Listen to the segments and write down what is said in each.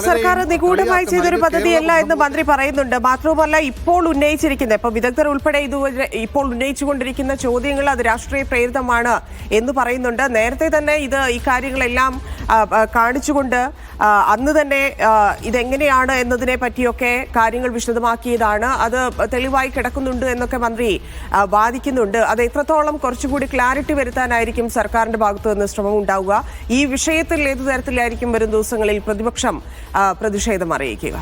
സർക്കാർ നിഗൂഢമായി ചെയ്തൊരു പദ്ധതിയല്ല എന്ന് മന്ത്രി പറയുന്നുണ്ട്. മാത്രവുമല്ല, ഇപ്പോൾ ഉന്നയിച്ചിരിക്കുന്ന വിദഗ്ധർ ഉൾപ്പെടെ ഇതുവരെ ഇപ്പോൾ ഉന്നയിച്ചുകൊണ്ടിരിക്കുന്ന ചോദ്യങ്ങൾ അത് രാഷ്ട്രീയ പ്രേരിതമാണ് എന്ന് പറയുന്നുണ്ട്. നേരത്തെ തന്നെ ഈ കാര്യങ്ങളെല്ലാം കാണിച്ചുകൊണ്ട് അന്ന് തന്നെ ഇതെങ്ങനെയാണ് എന്നതിനെ പറ്റിയൊക്കെ കാര്യങ്ങൾ വിശദമാക്കിയതാണ്. അത് തെളിവായി കിടക്കുന്നുണ്ട് എന്നൊക്കെ മന്ത്രി വാദിക്കുന്നുണ്ട്. അത് എത്രത്തോളം കുറച്ചുകൂടി ക്ലാരിറ്റി വരുത്താനായിരിക്കും സർക്കാരിന്റെ ഭാഗത്തു നിന്ന് ശ്രമം ഉണ്ടാവുക? ഈ വിഷയത്തിൽ ഏതു തരത്തിലായിരിക്കും വരും ദിവസങ്ങളിൽ പ്രതിപക്ഷം പ്രതിഷേധം അറിയിക്കുക?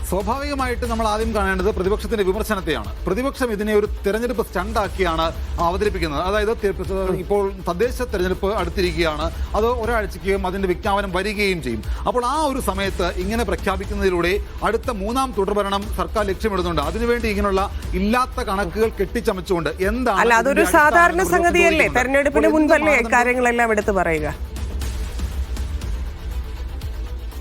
സ്വാഭാവികമായിട്ട് നമ്മൾ ആദ്യം കാണേണ്ടത് പ്രതിപക്ഷത്തിന്റെ വിമർശനത്തെയാണ്. പ്രതിപക്ഷം ഇതിനെ ഒരു തെരഞ്ഞെടുപ്പ് സ്റ്റണ്ടാക്കിയാണ് അവതരിപ്പിക്കുന്നത്. അതായത് ഇപ്പോൾ തദ്ദേശ തെരഞ്ഞെടുപ്പ് അടുത്തിരിക്കുകയാണ്, അത് ഒരാഴ്ചയ്ക്കും അതിന്റെ വിജ്ഞാപനം വരികയും ചെയ്യും. അപ്പോൾ ആ ഒരു സമയത്ത് ഇങ്ങനെ പ്രഖ്യാപിക്കുന്നതിലൂടെ അടുത്ത മൂന്നാം തുടർഭരണം സർക്കാർ ലക്ഷ്യമിടുന്നുണ്ട്. അതിനുവേണ്ടി ഇങ്ങനെയുള്ള ഇല്ലാത്ത കണക്കുകൾ കെട്ടിച്ചമച്ചുകൊണ്ട് എന്താണ് അതൊരു സാധാരണ സംഗതിയല്ലേ? തെരഞ്ഞെടുപ്പിന് മുൻപല്ലേ കാര്യങ്ങളെല്ലാം എടുത്തു പറയുക?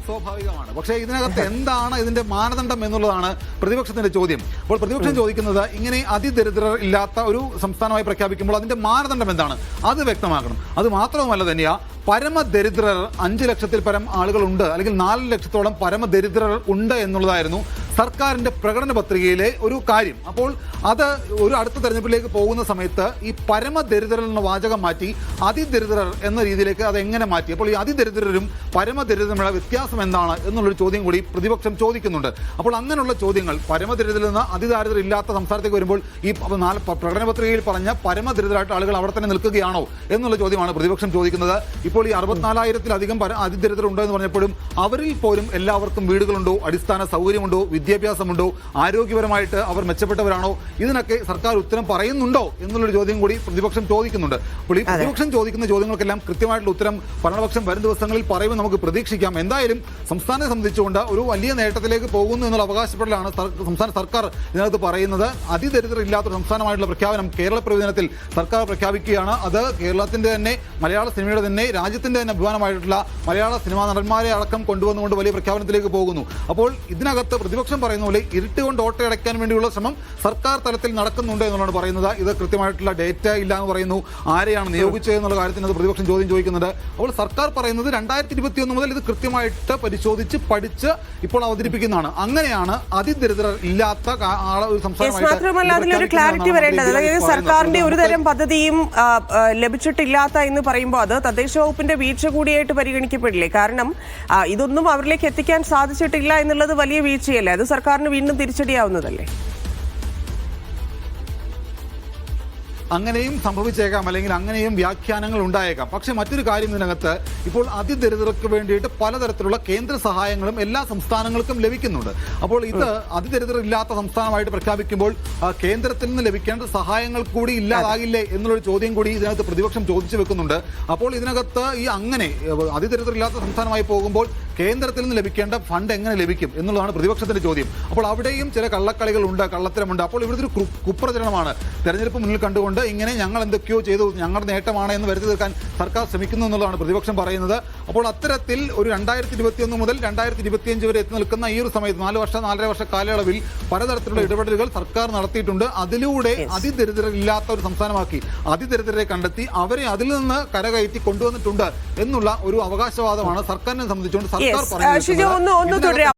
സ്വാഭാവികമാണ്. പക്ഷേ ഇതിനകത്ത് എന്താണ് ഇതിന്റെ മാനദണ്ഡം എന്നുള്ളതാണ് പ്രതിപക്ഷത്തിന്റെ ചോദ്യം. അപ്പോൾ പ്രതിപക്ഷം ചോദിക്കുന്നത്, ഇങ്ങനെ അതിദരിദ്രർ ഇല്ലാത്ത ഒരു സംസ്ഥാനമായി പ്രഖ്യാപിക്കുമ്പോൾ അതിന്റെ മാനദണ്ഡം എന്താണ്, അത് വ്യക്തമാക്കണം. അത് മാത്രവുമല്ല തന്നെയാ, പരമദരിദ്രർ 5 ലക്ഷത്തിൽ പരം ആളുകളുണ്ട്, അല്ലെങ്കിൽ 4 ലക്ഷത്തോളം പരമദരിദ്രർ ഉണ്ട് എന്നുള്ളതായിരുന്നു സർക്കാരിന്റെ പ്രകടന പത്രികയിലെ ഒരു കാര്യം. അപ്പോൾ അത് ഒരു അടുത്ത തെരഞ്ഞെടുപ്പിലേക്ക് പോകുന്ന സമയത്ത് ഈ പരമദരിദ്രർ എന്ന വാചകം മാറ്റി അതിദരിദ്രർ എന്ന രീതിയിലേക്ക് അത് എങ്ങനെ മാറ്റി? അപ്പോൾ ഈ അതിദരിദ്രരും പരമദരിദ്രരുമുള്ള വ്യത്യാസം എന്താണ് എന്നുള്ളൊരു ചോദ്യം കൂടി പ്രതിപക്ഷം ചോദിക്കുന്നുണ്ട്. അപ്പോൾ അങ്ങനെയുള്ള ചോദ്യങ്ങൾ, പരമദരിദ്രരിൽ നിന്ന് അതിദാരിദ്ര്യം ഇല്ലാത്ത സംസ്ഥാനത്തേക്ക് വരുമ്പോൾ ഈ പ്രകടന പത്രികയിൽ പറഞ്ഞ പരമദരിദ്രരായിട്ട് ആളുകൾ അവിടെ തന്നെ നിൽക്കുകയാണോ എന്നുള്ള ചോദ്യമാണ് പ്രതിപക്ഷം ചോദിക്കുന്നത്. ഇപ്പോൾ ഈ 64,000-ലധികം അതിദരിദ്രരുണ്ടോ എന്ന് പറഞ്ഞപ്പോഴും അവരിൽ പോലും എല്ലാവർക്കും വീടുകളുണ്ടോ, അടിസ്ഥാന സൗകര്യമുണ്ടോ, വിദ്യാഭ്യാസമുണ്ടോ, ആരോഗ്യപരമായിട്ട് അവർ മെച്ചപ്പെട്ടവരാണോ, ഇതിനൊക്കെ സർക്കാർ ഉത്തരം പറയുന്നുണ്ടോ എന്നുള്ളൊരു ചോദ്യം കൂടി പ്രതിപക്ഷം ചോദിക്കുന്നുണ്ട്. അപ്പോൾ ഈ പ്രതിപക്ഷം ചോദിക്കുന്ന ചോദ്യങ്ങൾക്കെല്ലാം കൃത്യമായിട്ടുള്ള ഉത്തരം ഭരണപക്ഷം വരും ദിവസങ്ങളിൽ പറയുമെന്ന് നമുക്ക് പ്രതീക്ഷിക്കാം. എന്തായാലും സംസ്ഥാനത്തെ സംബന്ധിച്ചുകൊണ്ട് ഒരു വലിയ നേട്ടത്തിലേക്ക് പോകുന്നു എന്നുള്ള അവകാശപ്പെടലാണ് സംസ്ഥാന സർക്കാർ ഇതിനകത്ത് പറയുന്നത്. അതിദരിദ്രർ ഇല്ലാത്തൊരു സംസ്ഥാനമായിട്ടുള്ള പ്രഖ്യാപനം കേരള പ്രവിധനത്തിൽ സർക്കാർ പ്രഖ്യാപിക്കുകയാണ്. അത് കേരളത്തിന്റെ തന്നെ, മലയാള സിനിമയുടെ തന്നെ, രാജ്യത്തിന്റെ തന്നെ അഭിമാനമായിട്ടുള്ള മലയാള സിനിമാ നടന്മാരെ അടക്കം കൊണ്ടുവന്നുകൊണ്ട് വലിയ പ്രഖ്യാപനത്തിലേക്ക് പോകുന്നു. അപ്പോൾ ഇതിനകത്ത് പ്രതിപക്ഷം പറയുന്ന പോലെ ഇരുട്ട് കൊണ്ട് ഓട്ടയടയ്ക്കാൻ വേണ്ടിയുള്ള ശ്രമം സർക്കാർ തലത്തിൽ നടക്കുന്നുണ്ട് എന്നുള്ളതാണ് പറയുന്നത്. ഇത് കൃത്യമായിട്ടുള്ള ഡേറ്റ ഇല്ല എന്ന് പറയുന്നു. ആരെയാണ് നിയോഗിച്ചത് എന്നുള്ള കാര്യത്തിന് പ്രതിപക്ഷം ചോദ്യം ചോദിക്കുന്നുണ്ട്. അപ്പോൾ സർക്കാർ പറയുന്നത് 2021 മുതൽ ഇത് കൃത്യമായിട്ട് പരിശോധിച്ച് പഠിച്ച് ഇപ്പോൾ അവതരിപ്പിക്കുന്നതാണ്. അങ്ങനെയാണ് അതിദരിദ്രർ ഇല്ലാത്ത മാത്രമല്ല അതിലൊരു ക്ലാരിറ്റി വരേണ്ടത്. അതായത് സർക്കാരിന്റെ ഒരു തരം പദ്ധതിയും ലഭിച്ചിട്ടില്ലാത്ത എന്ന് പറയുമ്പോൾ അത് തദ്ദേശ വകുപ്പിന്റെ വീഴ്ച കൂടിയായിട്ട് പരിഗണിക്കപ്പെടില്ലേ? കാരണം ഇതൊന്നും അവരിലേക്ക് എത്തിക്കാൻ സാധിച്ചിട്ടില്ല എന്നുള്ളത് വലിയ വീഴ്ചയല്ലേ? അത് സർക്കാരിന് വീണ്ടും തിരിച്ചടിയാവുന്നതല്ലേ? അങ്ങനെയും സംഭവിച്ചേക്കാം, അല്ലെങ്കിൽ അങ്ങനെയും വ്യാഖ്യാനങ്ങൾ ഉണ്ടായേക്കാം. പക്ഷെ മറ്റൊരു കാര്യം ഇതിനകത്ത്, ഇപ്പോൾ അതിദരിദ്രർക്ക് വേണ്ടിയിട്ട് പലതരത്തിലുള്ള കേന്ദ്ര സഹായങ്ങളും എല്ലാ സംസ്ഥാനങ്ങൾക്കും ലഭിക്കുന്നുണ്ട്. അപ്പോൾ ഇത് അതിദരിദ്രർ ഇല്ലാത്ത സംസ്ഥാനമായിട്ട് പ്രഖ്യാപിക്കുമ്പോൾ കേന്ദ്രത്തിൽ നിന്ന് ലഭിക്കേണ്ട സഹായങ്ങൾ കൂടി ഇല്ലാതാകില്ലേ എന്നുള്ളൊരു ചോദ്യം കൂടി ഇതിനകത്ത് പ്രതിപക്ഷം ചോദിച്ചു വെക്കുന്നുണ്ട്. അപ്പോൾ ഇതിനകത്ത് ഈ അങ്ങനെ അതിദരിദ്രർ ഇല്ലാത്ത സംസ്ഥാനമായി പോകുമ്പോൾ കേന്ദ്രത്തിൽ നിന്ന് ലഭിക്കേണ്ട ഫണ്ട് എങ്ങനെ ലഭിക്കും എന്നുള്ളതാണ് പ്രതിപക്ഷത്തിന്റെ ചോദ്യം. അപ്പോൾ അവിടെയും ചില കള്ളക്കളികളുണ്ട്, കള്ളത്തരമുണ്ട്. അപ്പോൾ ഇവിടുത്തെ ഒരു കുപ്രചരണമാണ് തെരഞ്ഞെടുപ്പ് മുന്നിൽ കണ്ടുകൊണ്ട് ഇങ്ങനെ ഞങ്ങൾ എന്തൊക്കെയോ ചെയ്തു, ഞങ്ങളുടെ നേട്ടമാണ് എന്ന് വരുത്തി തീർക്കാൻ സർക്കാർ ശ്രമിക്കുന്നു എന്നുള്ളതാണ് പ്രതിപക്ഷം പറയുന്നത്. അപ്പോൾ അത്തരത്തിൽ ഒരു 2021 മുതൽ 2025 വരെ എത്തി നിൽക്കുന്ന ഈ ഒരു സമയത്ത് 4-4.5 വർഷ കാലയളവിൽ പലതരത്തിലുള്ള ഇടപെടലുകൾ സർക്കാർ നടത്തിയിട്ടുണ്ട്. അതിലൂടെ അതിദരിദ്രരില്ലാത്ത ഒരു സംസ്ഥാനമാക്കി അതിദരിദ്രരെ കണ്ടെത്തി അവരെ അതിൽ നിന്ന് കരകയറ്റി കൊണ്ടുവന്നിട്ടുണ്ട് എന്നുള്ള ഒരു അവകാശവാദമാണ് സർക്കാരിനെ സംബന്ധിച്ചുകൊണ്ട് സർക്കാർ പറയുന്നത്.